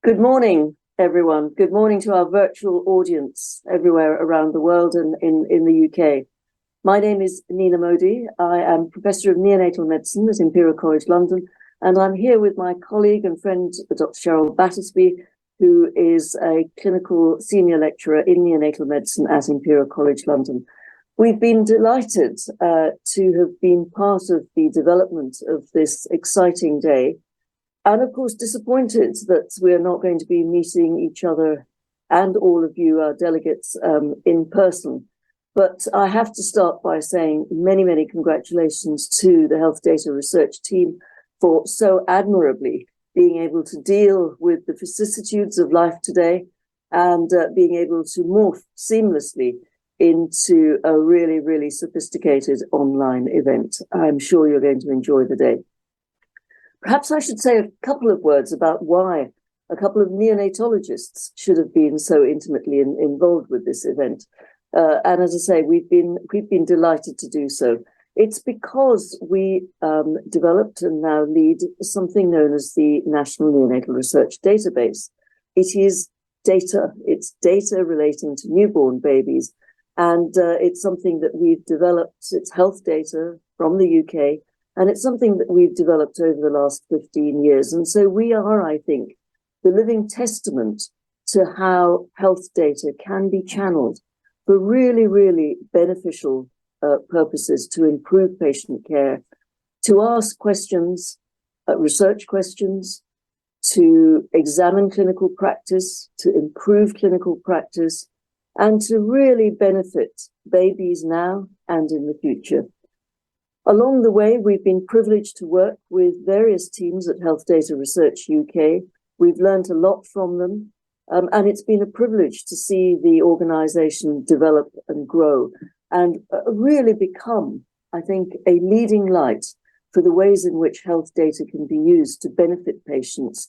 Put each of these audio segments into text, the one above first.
Good morning, everyone. Good morning to our virtual audience everywhere around the world and in the UK. My name is Neena Modi. I am Professor of Neonatal Medicine at Imperial College London, and I'm here with my colleague and friend, Dr. Cheryl Battersby, who is a clinical senior lecturer in neonatal medicine at Imperial College London. We've been delighted to have been part of the development of this exciting day. And of course, disappointed that we're not going to be meeting each other and all of you, our delegates, in person. But I have to start by saying many, many congratulations to the Health Data Research team for so admirably being able to deal with the vicissitudes of life today and being able to morph seamlessly into a really, really sophisticated online event. I'm sure you're going to enjoy the day. Perhaps I should say a couple of words about why a couple of neonatologists should have been so intimately involved with this event. And as I say, we've been delighted to do so. It's because we developed and now lead something known as the National Neonatal Research Database. It is data. It's data relating to newborn babies. And it's something that we've developed. It's health data from the UK. And it's something that we've developed over the last 15 years. And so we are, I think, the living testament to how health data can be channeled for really, really beneficial purposes to improve patient care, to ask questions, research questions, to examine clinical practice, to improve clinical practice, and to really benefit babies now and in the future. Along the way, we've been privileged to work with various teams at Health Data Research UK. We've learned a lot from them, and it's been a privilege to see the organisation develop and grow and really become, I think, a leading light for the ways in which health data can be used to benefit patients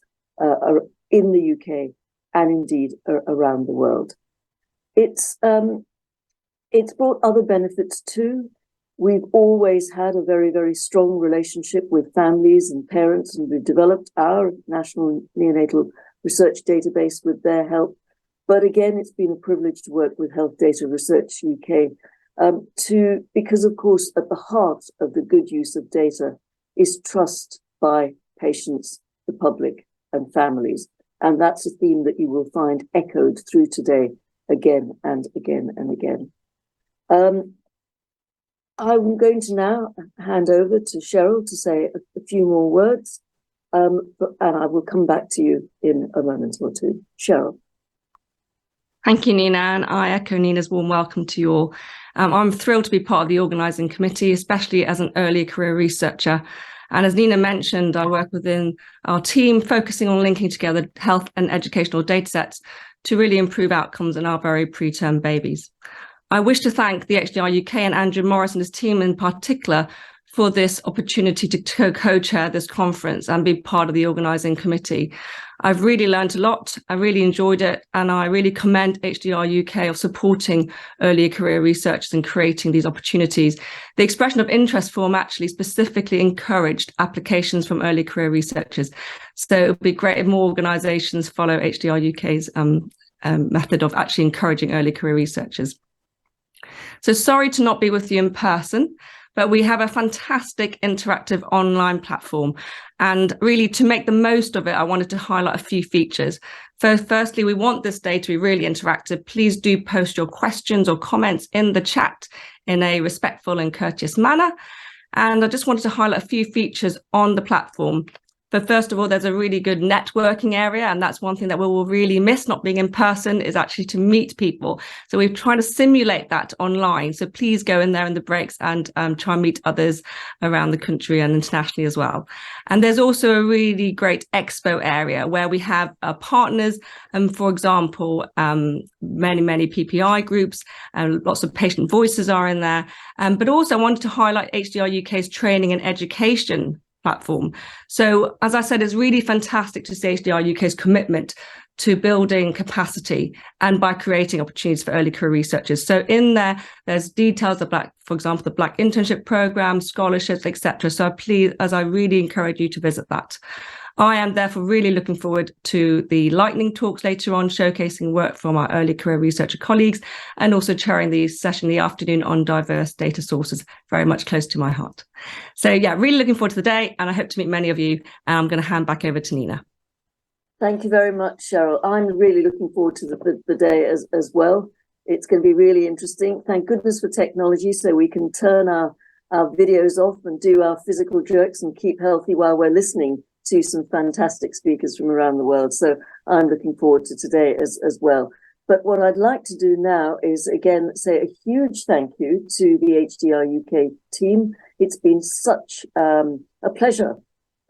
in the UK and indeed around the world. It's brought other benefits too. We've always had a very, very strong relationship with families and parents, and we've developed our National Neonatal Research Database with their help. But again, it's been a privilege to work with Health Data Research UK because, of course, at the heart of the good use of data is trust by patients, the public, and families. And that's a theme that you will find echoed through today again and again and again. I'm going to now hand over to Cheryl to say a few more words, and I will come back to you in a moment or two. Cheryl. Thank you, Neena, and I echo Neena's warm welcome to you all. I'm thrilled to be part of the organising committee, especially as an early career researcher. And as Neena mentioned, I work within our team, focusing on linking together health and educational datasets to really improve outcomes in our very preterm babies. I wish to thank the HDR UK and Andrew Morris and his team in particular for this opportunity to co-chair this conference and be part of the organising committee. I've really learned a lot. I really enjoyed it, and I really commend HDR UK of supporting early career researchers and creating these opportunities. The expression of interest form actually specifically encouraged applications from early career researchers. So it would be great if more organisations follow HDR UK's method of actually encouraging early career researchers. So sorry to not be with you in person, but we have a fantastic interactive online platform. And really, to make the most of it, I wanted to highlight a few features. Firstly, we want this day to be really interactive. Please do post your questions or comments in the chat in a respectful and courteous manner. And I just wanted to highlight a few features on the platform. But first of all, there's a really good networking area, and that's one thing that we will really miss not being in person is actually to meet people. So we've tried to simulate that online. So please go in there in the breaks and try and meet others around the country and internationally as well. And there's also a really great expo area where we have partners, for example, many PPI groups, and lots of patient voices are in there. But also I wanted to highlight HDR UK's training and education platform. So as I said, it's really fantastic to see HDR UK's commitment to building capacity and by creating opportunities for early career researchers. So in there, there's details of for example, the Black internship program, scholarships, etc. So please, as I really encourage you to visit that. I am therefore really looking forward to the lightning talks later on, showcasing work from our early career researcher colleagues, and also chairing the session in the afternoon on diverse data sources, very much close to my heart. So yeah, really looking forward to the day, and I hope to meet many of you. And I'm going to hand back over to Nina. Thank you very much, Cheryl. I'm really looking forward to the day as well. It's going to be really interesting. Thank goodness for technology, so we can turn our videos off and do our physical jerks and keep healthy while we're listening to some fantastic speakers from around the world. So I'm looking forward to today as well. But what I'd like to do now is, again, say a huge thank you to the HDR UK team. It's been such a pleasure,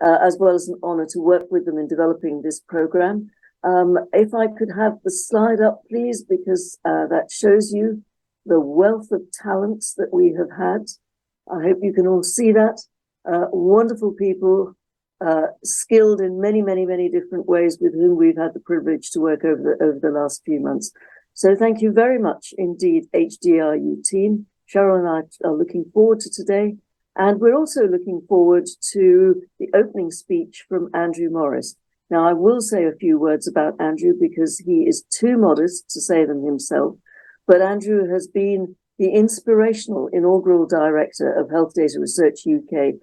as well as an honor, to work with them in developing this program. If I could have the slide up, please, because that shows you the wealth of talents that we have had. I hope you can all see that. Wonderful people, skilled in many, many, many different ways, with whom we've had the privilege to work over the last few months. So thank you very much indeed, HDRU team. Cheryl and I are looking forward to today. And we're also looking forward to the opening speech from Andrew Morris. Now, I will say a few words about Andrew because he is too modest to say them himself, but Andrew has been the inspirational inaugural director of Health Data Research UK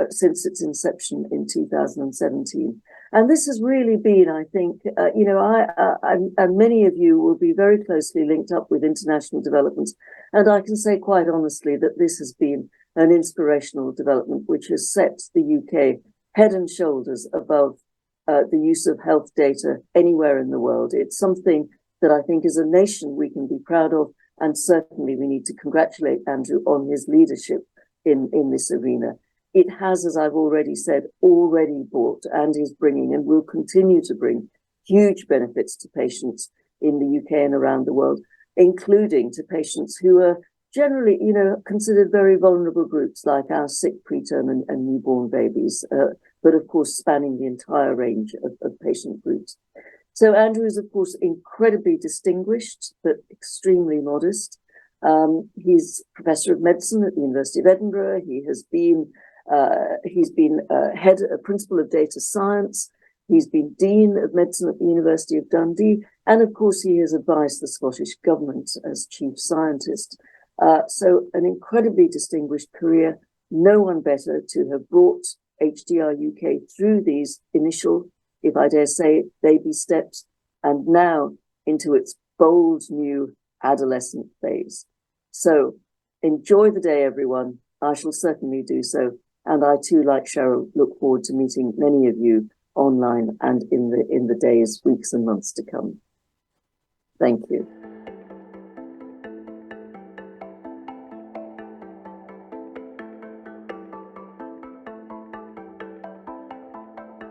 since its inception in 2017. And this has really been, I think, and many of you will be very closely linked up with international developments. And I can say quite honestly that this has been an inspirational development which has set the UK head and shoulders above the use of health data anywhere in the world. It's something that I think as a nation we can be proud of, and certainly we need to congratulate Andrew on his leadership in this arena. It has, as I've already said, already brought and is bringing and will continue to bring huge benefits to patients in the UK and around the world, including to patients who are generally, considered very vulnerable groups like our sick preterm and newborn babies, but of course spanning the entire range of patient groups. So Andrew is, of course, incredibly distinguished, but extremely modest. He's Professor of Medicine at the University of Edinburgh. He's been Principal of Data Science. He's been Dean of Medicine at the University of Dundee. And of course, he has advised the Scottish Government as Chief Scientist. So an incredibly distinguished career. No one better to have brought HDR UK through these initial, if I dare say, baby steps, and now into its bold new adolescent phase. So enjoy the day, everyone. I shall certainly do so. And I too, like Cheryl, look forward to meeting many of you online and in the days, weeks and months to come. Thank you.